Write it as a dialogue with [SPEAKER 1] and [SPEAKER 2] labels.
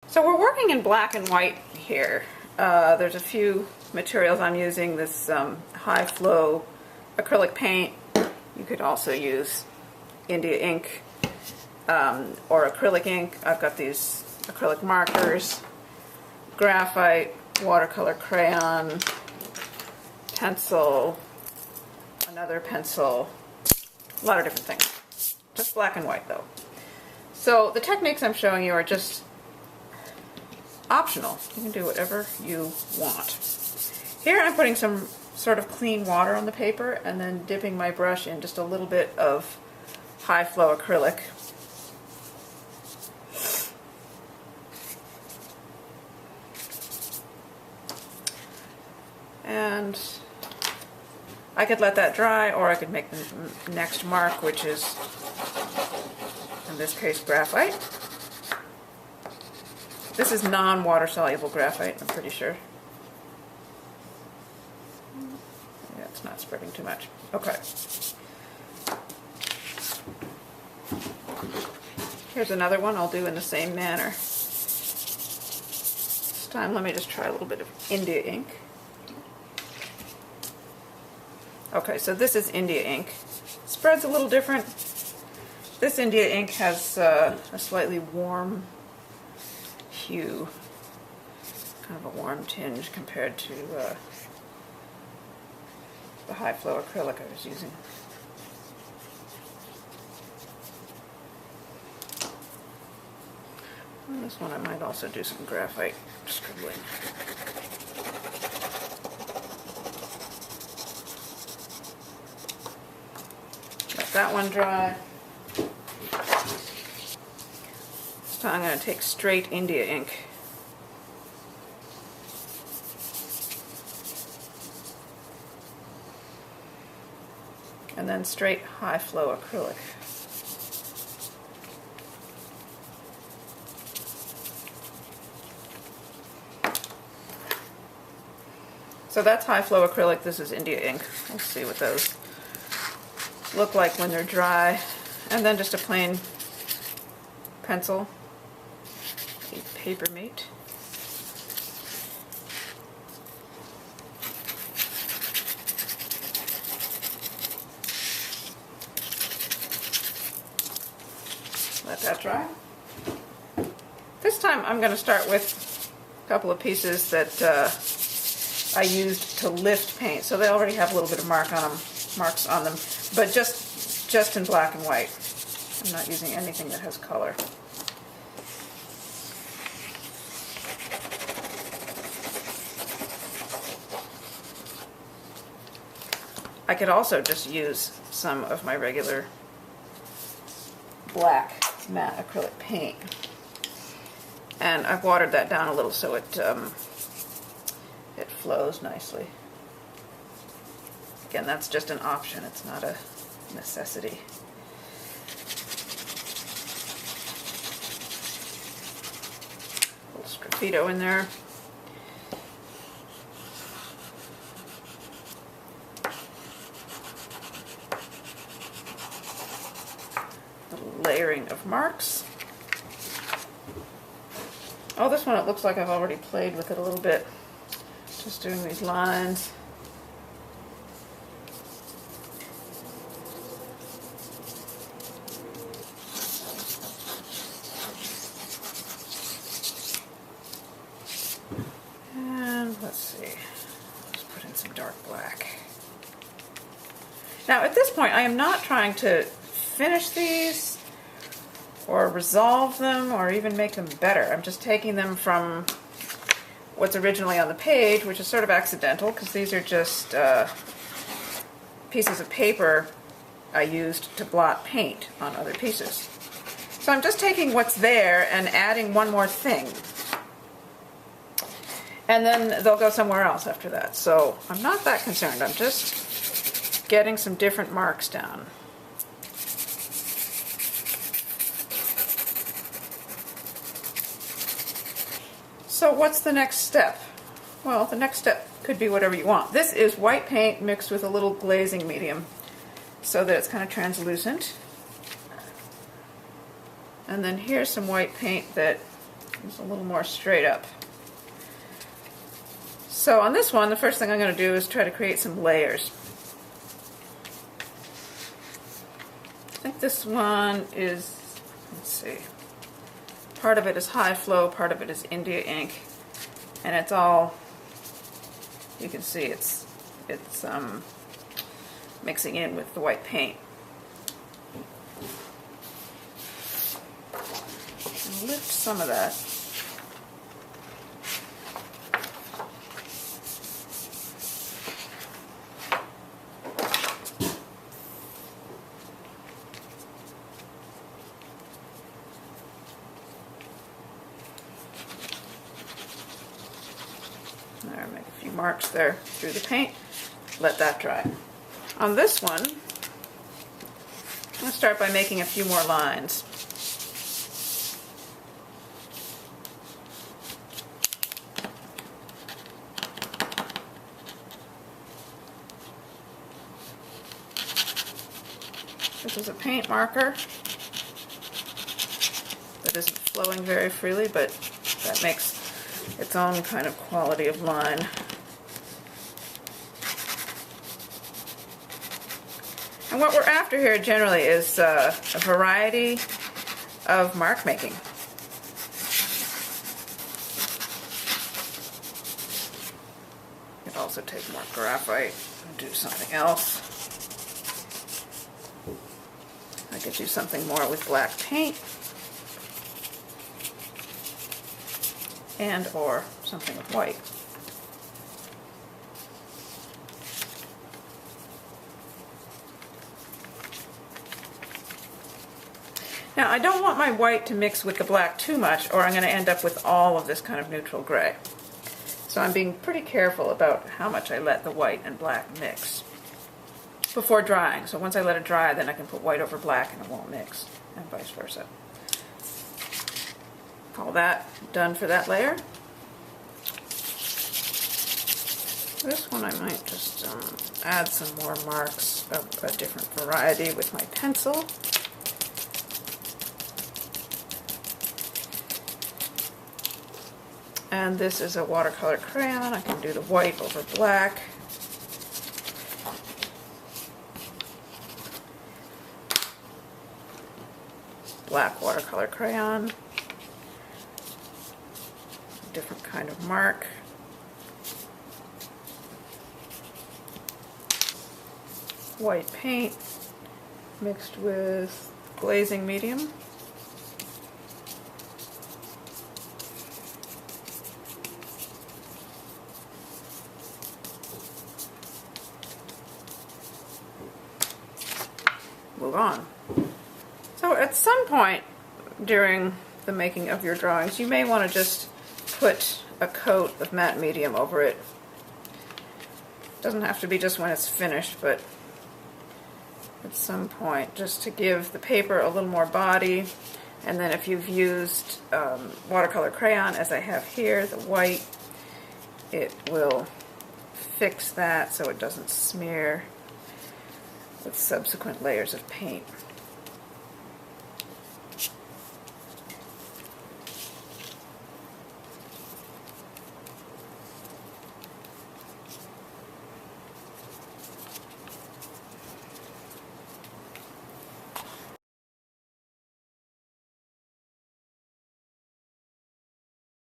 [SPEAKER 1] So we're working in black and white here. There's a few materials I'm using. This high flow acrylic paint. You could also use India ink or acrylic ink. I've got these acrylic markers, graphite, watercolor crayon, pencil, another pencil, a lot of different things. Just black and white though. So the techniques I'm showing you are just optional. You can do whatever you want. Here I'm putting some sort of clean water on the paper and then dipping my brush in just a little bit of high flow acrylic. And I could let that dry, or I could make the next mark, which is, in this case, graphite. This is non-water soluble graphite, I'm pretty sure. Yeah, it's not spreading too much. Okay. Here's another one I'll do in the same manner. This time let me just try a little bit of India ink. Okay, so this is India ink. Spreads a little different. This India ink has a slightly warm hue, kind of a warm tinge compared to the high flow acrylic I was using. On this one I might also do some graphite scribbling. Let that one dry. So I'm going to take straight India ink. And then straight high flow acrylic. So that's high flow acrylic, this is India ink. We'll see what those look like when they're dry. And then just a plain pencil. Papermate. Let that dry. This time I'm going to start with a couple of pieces that I used to lift paint, so they already have a little bit of marks on them, but just in black and white. I'm not using anything that has color. I could also just use some of my regular black matte acrylic paint. And I've watered that down a little so it flows nicely. Again, that's just an option, it's not a necessity. A little Sgraffito in there. Layering of marks. Oh, this one it looks like I've already played with it a little bit. Just doing these lines. And let's see, let's put in some dark black. Now at this point I am not trying to finish these or resolve them or even make them better. I'm just taking them from what's originally on the page, which is sort of accidental because these are just pieces of paper I used to blot paint on other pieces. So I'm just taking what's there and adding one more thing. And then they'll go somewhere else after that. So I'm not that concerned. I'm just getting some different marks down. So what's the next step? Well, the next step could be whatever you want. This is white paint mixed with a little glazing medium so that it's kind of translucent. And then here's some white paint that It's a little more straight up. So on this one, the first thing I'm going to do is try to create some layers. I think this one is, let's see, part of it is high flow, part of it is India ink, and it's all, you can see it's mixing in with the white paint. I'll lift some of that. There, make a few marks there through the paint. Let that dry. On this one, I'm going to start by making a few more lines. This is a paint marker that isn't flowing very freely, but that makes its own kind of quality of line. And what we're after here generally is a variety of mark making. You could also take more graphite and do something else. I could do something more with black paint and or something with white. Now I don't want my white to mix with the black too much, or I'm going to end up with all of this kind of neutral gray. So I'm being pretty careful about how much I let the white and black mix before drying. So once I let it dry, then I can put white over black and it won't mix, and vice versa. All that done for that layer. This one I might just add some more marks of a different variety with my pencil. And this is a watercolor crayon. I can do the white over black. Black watercolor crayon. Different kind of mark. White paint mixed with glazing medium. Move on. So at some point during the making of your drawings, you may want to just put a coat of matte medium over it. Doesn't have to be just when it's finished, but at some point, just to give the paper a little more body. And then if you've used watercolor crayon, as I have here, the white, it will fix that so it doesn't smear with subsequent layers of paint.